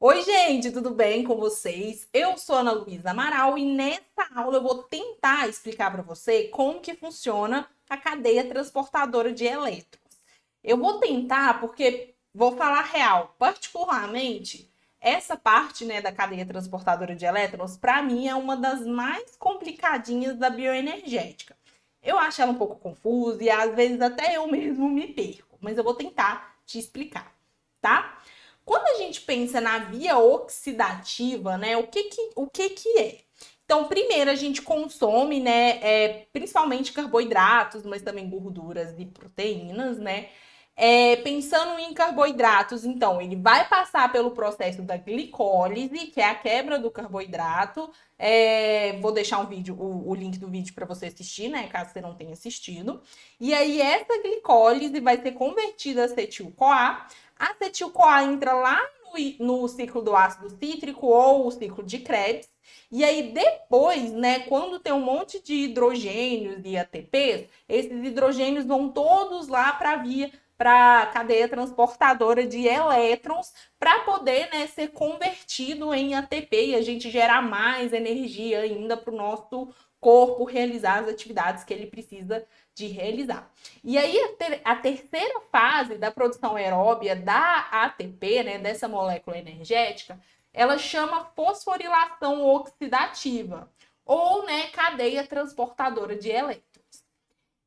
Oi, gente, tudo bem com vocês? Eu sou Ana Luísa Amaral e nessa aula eu vou tentar explicar para você como que funciona a cadeia transportadora de elétrons. Eu vou tentar porque vou falar real, particularmente essa parte, né, da cadeia transportadora de elétrons, para mim é uma das mais complicadinhas da bioenergética. Eu acho ela um pouco confusa e às vezes até eu mesmo me perco, mas eu vou tentar te explicar, tá? Quando a gente pensa na via oxidativa, né, o que que é? Então, primeiro a gente consome, né, principalmente carboidratos, mas também gorduras e proteínas, né? Pensando em carboidratos, então, ele vai passar pelo processo da glicólise, que é a quebra do carboidrato. Vou deixar o link do vídeo para você assistir, né? Caso você não tenha assistido. E aí, essa glicólise vai ser convertida a acetil-CoA. A acetil-CoA entra lá no ciclo do ácido cítrico ou o ciclo de Krebs. E aí depois, né, quando tem um monte de hidrogênios e ATPs, esses hidrogênios vão todos lá para a cadeia transportadora de elétrons para poder, né, ser convertido em ATP e a gente gerar mais energia ainda para o nosso corpo realizar as atividades que ele precisa de realizar. E aí a terceira fase da produção aeróbia da ATP, né, dessa molécula energética, ela chama fosforilação oxidativa ou, né, cadeia transportadora de elétrons.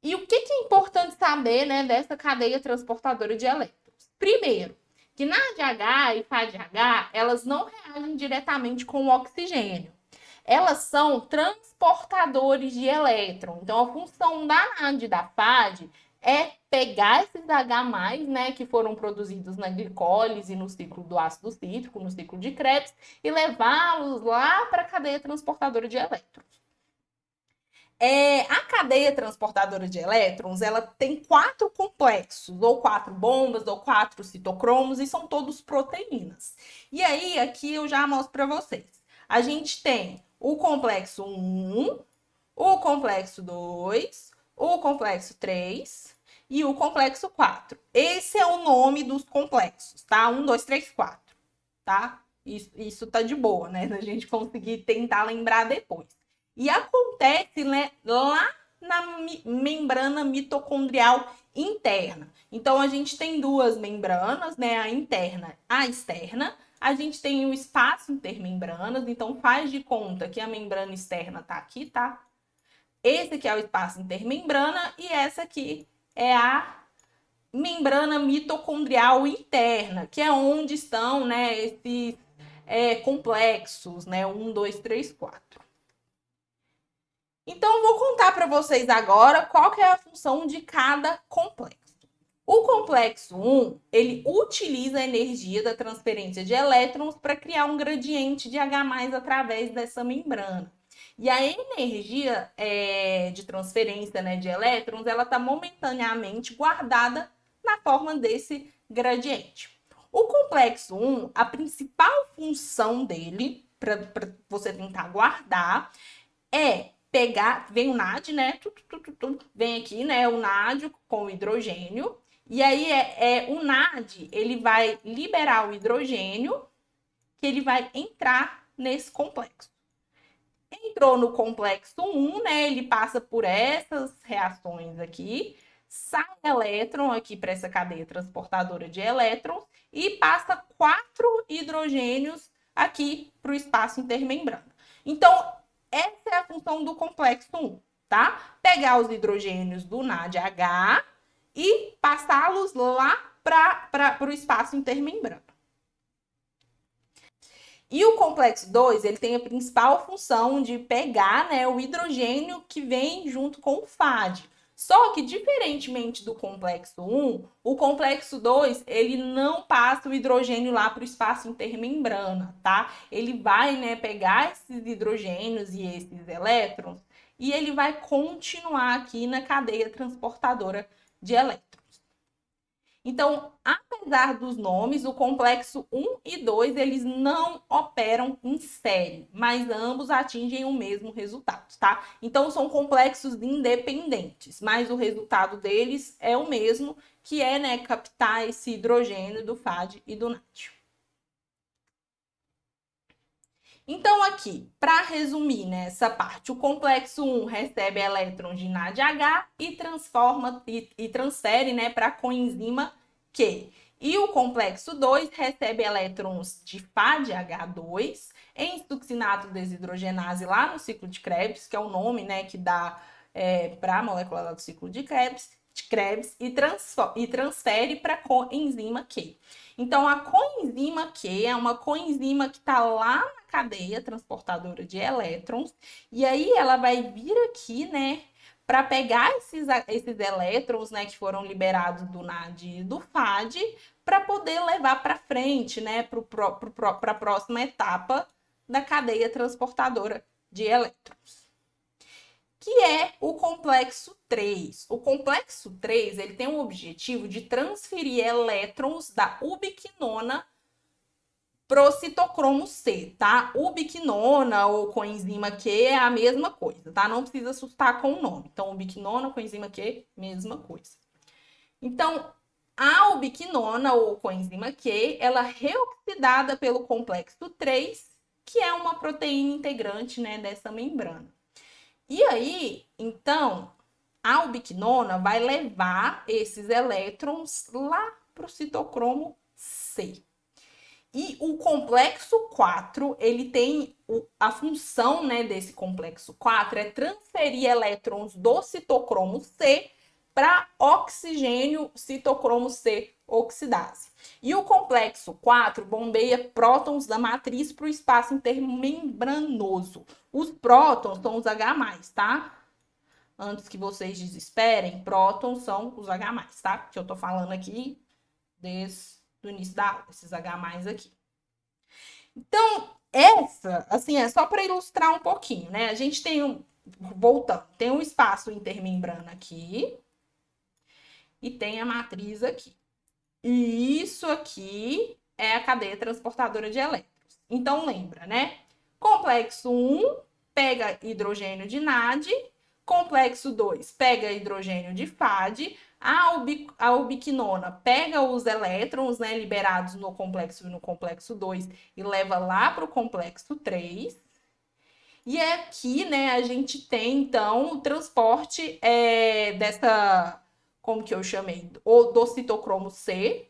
E o que é importante saber, né, dessa cadeia transportadora de elétrons? Primeiro, que na ADH e FADH, elas não reagem diretamente com o oxigênio. Elas são transportadores de elétron. Então, a função da NAD e da FAD é pegar esses H+, né, que foram produzidos na glicólise, no ciclo do ácido cítrico, no ciclo de Krebs, e levá-los lá para a cadeia transportadora de elétrons. A cadeia transportadora de elétrons, ela tem 4 complexos, ou 4 bombas, ou 4 citocromos, e são todos proteínas. E aí, aqui eu já mostro para vocês. A gente tem o complexo 1, o complexo 2, o complexo 3 e o complexo 4. Esse é o nome dos complexos, tá? 1, 2, 3, 4, tá? Isso tá de boa, né? Da gente conseguir tentar lembrar depois. E acontece, né, lá na membrana mitocondrial interna. Então, a gente tem duas membranas, né, a interna e a externa. A gente tem o espaço intermembranas, então faz de conta que a membrana externa tá aqui, tá? Esse aqui é o espaço intermembrana e essa aqui é a membrana mitocondrial interna, que é onde estão, né, esses complexos, né, 1, 2, 3, 4. Então, eu vou contar para vocês agora qual que é a função de cada complexo. O complexo 1, ele utiliza a energia da transferência de elétrons para criar um gradiente de H+ através dessa membrana. E a energia de transferência, né, de elétrons, ela está momentaneamente guardada na forma desse gradiente. O complexo 1, a principal função dele, para você tentar guardar, é pegar, vem o NAD, né? Vem aqui, né? O NAD com o hidrogênio. E aí o NAD, ele vai liberar o hidrogênio, que ele vai entrar nesse complexo. Entrou no complexo 1, né? Ele passa por essas reações aqui, sai elétron aqui para essa cadeia transportadora de elétrons e passa 4 hidrogênios aqui para o espaço intermembrana. Então, essa é a função do complexo 1, tá? Pegar os hidrogênios do NADH e passá-los lá para o espaço intermembrana. E o complexo 2, ele tem a principal função de pegar, né, o hidrogênio que vem junto com o FAD. Só que, diferentemente do complexo 1, o complexo 2, ele não passa o hidrogênio lá para o espaço intermembrana, tá? Ele vai, né, pegar esses hidrogênios e esses elétrons e ele vai continuar aqui na cadeia transportadora de elétrons. Então, apesar dos nomes, o complexo 1 e 2, eles não operam em série, mas ambos atingem o mesmo resultado, tá? Então, são complexos independentes, mas o resultado deles é o mesmo, que é, né, captar esse hidrogênio do FAD e do NAD. Então, aqui, para resumir nessa parte, o complexo 1 recebe elétrons de NADH e transfere, né, para a coenzima Q. E o complexo 2 recebe elétrons de FADH2 em succinato desidrogenase lá no ciclo de Krebs, que é o nome, né, que dá para a molécula lá do ciclo de Krebs e transfere para a coenzima Q. Então, a coenzima Q é uma coenzima que está lá na cadeia transportadora de elétrons, e aí ela vai vir aqui, né, para pegar esses elétrons, né, que foram liberados do NAD e do FAD, para poder levar para frente, né, para a próxima etapa da cadeia transportadora de elétrons, que é o complexo 3. O complexo 3, ele tem o objetivo de transferir elétrons da ubiquinona pro citocromo C, tá? Ubiquinona ou coenzima Q é a mesma coisa, tá? Não precisa assustar com o nome. Então, ubiquinona, coenzima Q, mesma coisa. Então, a ubiquinona ou coenzima Q, ela é reoxidada pelo complexo 3, que é uma proteína integrante, né, dessa membrana. E aí, então, a ubiquinona vai levar esses elétrons lá para o citocromo C. E o complexo 4, ele tem a função, né, desse complexo 4 é transferir elétrons do citocromo C para oxigênio citocromo C oxidase. E o complexo 4 bombeia prótons da matriz para o espaço intermembranoso. Os prótons são os H+, tá? Antes que vocês desesperem, prótons são os H+, tá? Que eu tô falando aqui desde o início da aula, esses H+ aqui. Então, essa, assim, é só para ilustrar um pouquinho, né? A gente tem voltando, tem um espaço intermembrana aqui e tem a matriz aqui. E isso aqui é a cadeia transportadora de elétrons. Então, lembra, né? Complexo 1 pega hidrogênio de NAD, complexo 2 pega hidrogênio de FAD, a ubiquinona pega os elétrons, né, liberados no complexo 1 e no complexo 2 e leva lá para o complexo 3. E aqui, né, a gente tem, então, o transporte dessa, como que eu chamei? Do citocromo C.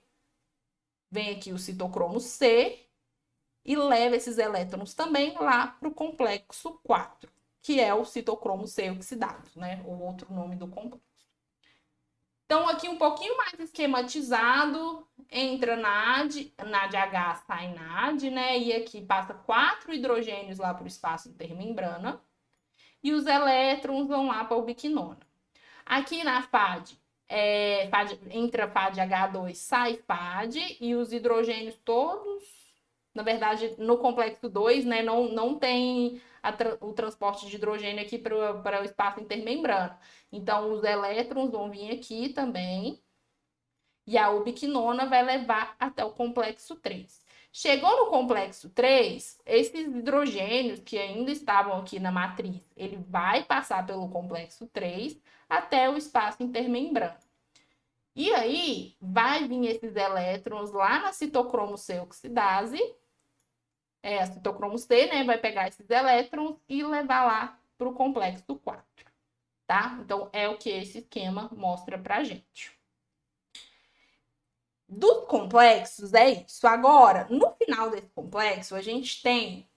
Vem aqui o citocromo C e leva esses elétrons também lá para o complexo 4, que é o citocromo C oxidado, né? O outro nome do complexo. Então, aqui um pouquinho mais esquematizado, entra NAD, NADH sai NAD, né? E aqui passa 4 hidrogênios lá para o espaço intermembrana. E os elétrons vão lá para a ubiquinona. Aqui na FAD, entra FADH2, sai FAD, e os hidrogênios todos, na verdade, no complexo 2, né, não tem o transporte de hidrogênio aqui para o espaço intermembrana. Então, os elétrons vão vir aqui também, e a ubiquinona vai levar até o complexo 3. Chegou no complexo 3, esses hidrogênios que ainda estavam aqui na matriz, ele vai passar pelo complexo 3 até o espaço intermembrana. E aí, vai vir esses elétrons lá na citocromo C oxidase, a citocromo C, né, vai pegar esses elétrons e levar lá para o complexo 4, tá? Então, é o que esse esquema mostra pra gente. Dos complexos, é isso. Agora, no final desse complexo, a gente tem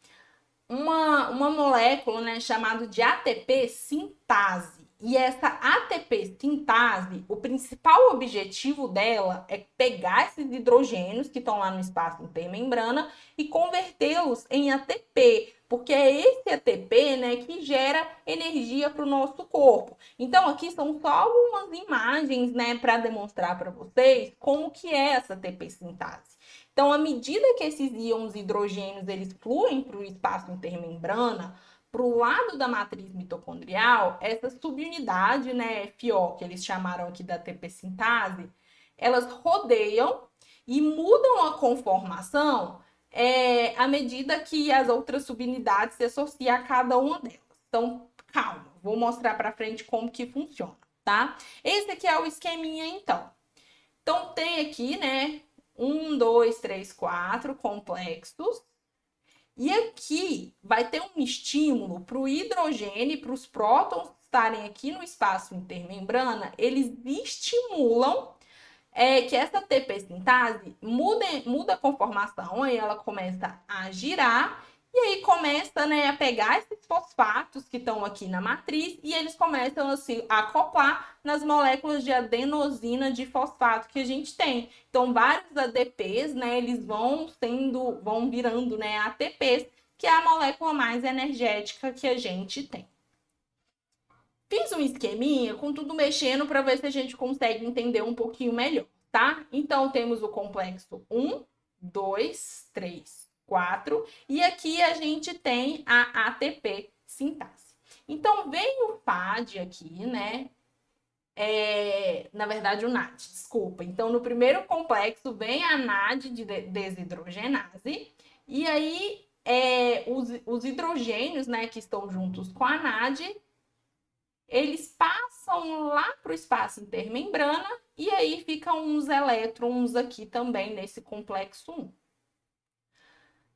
uma molécula, né, chamada de ATP sintase. E essa ATP sintase, o principal objetivo dela é pegar esses hidrogênios que estão lá no espaço intermembrana e convertê-los em ATP, porque é esse ATP, né, que gera energia para o nosso corpo. Então, aqui são só algumas imagens, né, para demonstrar para vocês como que é essa ATP sintase. Então, à medida que esses íons hidrogênios eles fluem para o espaço intermembrana, para o lado da matriz mitocondrial, essa subunidade, né, FO, que eles chamaram aqui da ATP sintase, elas rodeiam e mudam a conformação à medida que as outras subunidades se associam a cada uma delas. Então, calma, vou mostrar para frente como que funciona, tá? Esse aqui é o esqueminha, então. Então, tem aqui, né, 1, 2, 3, 4 complexos. E aqui vai ter um estímulo para o hidrogênio e para os prótons estarem aqui no espaço intermembrana, eles estimulam que essa ATP sintase muda a conformação, aí ela começa a girar, e aí começa, né, a pegar esses fosfatos que estão aqui na matriz, e eles começam a se acoplar nas moléculas de adenosina de fosfato que a gente tem. Então, vários ADPs, né, eles vão virando, né, ATPs, que é a molécula mais energética que a gente tem. Fiz um esqueminha com tudo mexendo para ver se a gente consegue entender um pouquinho melhor, tá? Então, temos o complexo 1, 2, 3, 4. E aqui a gente tem a ATP sintase. Então, vem o FAD aqui, né? Na verdade, o NAD, desculpa. Então, no primeiro complexo vem a NAD de desidrogenase. E aí, os hidrogênios, né, que estão juntos com a NAD, eles passam lá para o espaço intermembrana e aí ficam uns elétrons aqui também nesse complexo 1.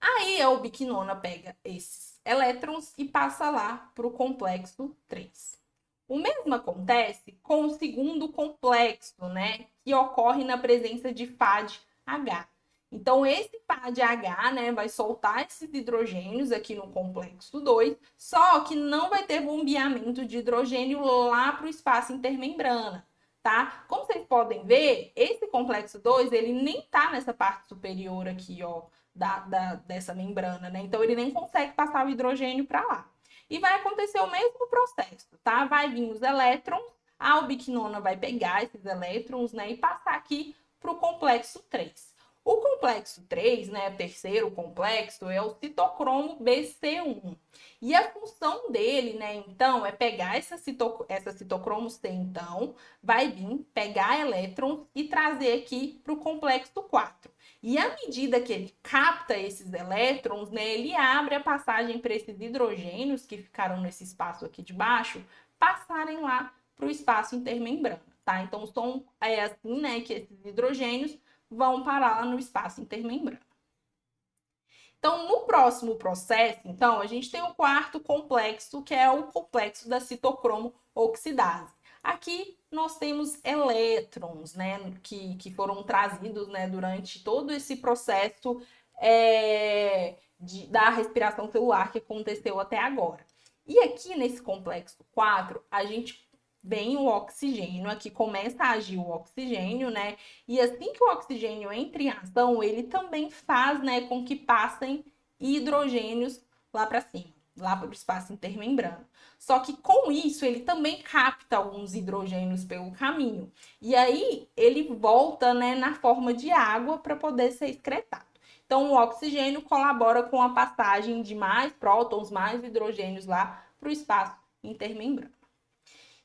Aí a ubiquinona pega esses elétrons e passa lá para o complexo 3. O mesmo acontece com o segundo complexo, né, que ocorre na presença de FAD-H. Então, esse FAD-H, né, vai soltar esses hidrogênios aqui no complexo 2, só que não vai ter bombeamento de hidrogênio lá para o espaço intermembrana, tá? Como vocês podem ver, esse complexo 2, ele nem tá nessa parte superior aqui, ó, dessa membrana, né? Então, ele nem consegue passar o hidrogênio para lá. E vai acontecer o mesmo processo, tá? Vai vir os elétrons, a ubiquinona vai pegar esses elétrons, né, e passar aqui para o complexo 3. O complexo 3, né, o terceiro complexo, é o citocromo BC1. E a função dele, né, então, é pegar essa citocromo C, então, vai vir, pegar elétrons e trazer aqui para o complexo 4. E à medida que ele capta esses elétrons, né, ele abre a passagem para esses hidrogênios que ficaram nesse espaço aqui de baixo, passarem lá para o espaço intermembrana, tá? Então, é assim, né, que esses hidrogênios vão parar lá no espaço intermembrana. Então, no próximo processo, então, a gente tem o quarto complexo, que é o complexo da citocromo oxidase. Aqui nós temos elétrons, né, que foram trazidos, né, durante todo esse processo da respiração celular que aconteceu até agora. E aqui nesse complexo 4, a gente vem o oxigênio, aqui começa a agir o oxigênio, né? E assim que o oxigênio entra em ação, ele também faz, né, com que passem hidrogênios lá para cima, lá para o espaço intermembrano. Só que com isso, ele também capta alguns hidrogênios pelo caminho. E aí, ele volta, né, na forma de água para poder ser excretado. Então, o oxigênio colabora com a passagem de mais prótons, mais hidrogênios lá para o espaço intermembrano.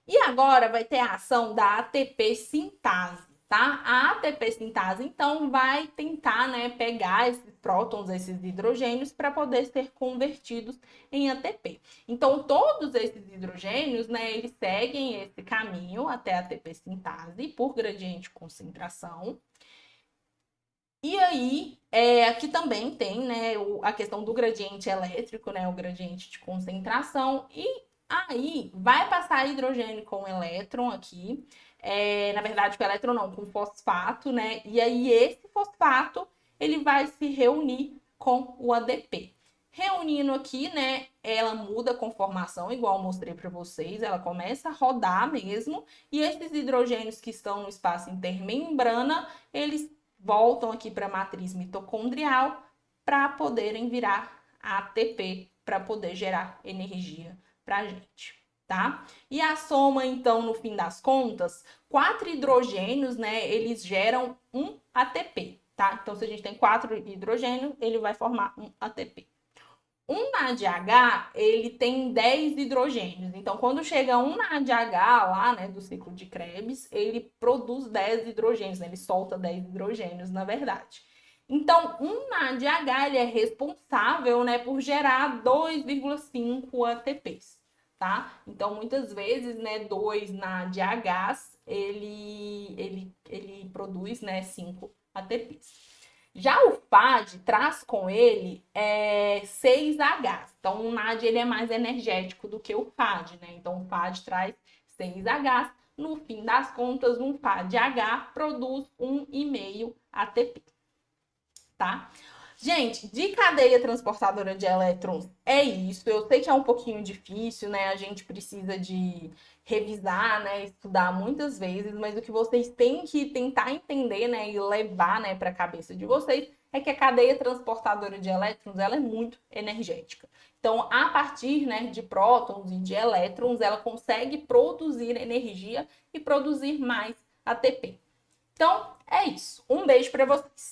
E agora vai ter a ação da ATP sintase, tá? A ATP sintase, então, vai tentar, né, pegar esses prótons, esses hidrogênios, para poder ser convertidos em ATP. Então, todos esses hidrogênios, né, eles seguem esse caminho até a ATP sintase por gradiente de concentração. E aí, aqui também tem, né, a questão do gradiente elétrico, né, o gradiente de concentração, e aí vai passar hidrogênio com elétron aqui, na verdade com elétron não, com fosfato, né, e aí esse fosfato, ele vai se reunir com o ADP. Reunindo aqui, né, ela muda a conformação, igual eu mostrei para vocês, ela começa a rodar mesmo, e esses hidrogênios que estão no espaço intermembrana, eles voltam aqui para a matriz mitocondrial para poderem virar ATP, para poder gerar energia para a gente, tá? E a soma, então, no fim das contas, 4 hidrogênios, né, eles geram um ATP, tá? Então, se a gente tem 4 hidrogênios, ele vai formar um ATP. Um NADH, ele tem 10 hidrogênios. Então, quando chega um NADH lá, né, do ciclo de Krebs, ele produz 10 hidrogênios, né? Ele solta 10 hidrogênios, na verdade. Então, um NADH, ele é responsável, né, por gerar 2,5 ATPs, tá? Então, muitas vezes, né, 2 NADHs, ele produz, né, 5 ATPs. Já o FAD traz com ele 6H. Então, o NAD ele é mais energético do que o FAD, né? Então, o FAD traz 6H. No fim das contas, um FAD-H produz 1,5 ATP, tá? Gente, de cadeia transportadora de elétrons é isso. Eu sei que é um pouquinho difícil, né? A gente precisa de revisar, né? Estudar muitas vezes, mas o que vocês têm que tentar entender, né? E levar, né, para a cabeça de vocês é que a cadeia transportadora de elétrons ela é muito energética. Então, a partir, né, de prótons e de elétrons, ela consegue produzir energia e produzir mais ATP. Então, é isso. Um beijo para vocês.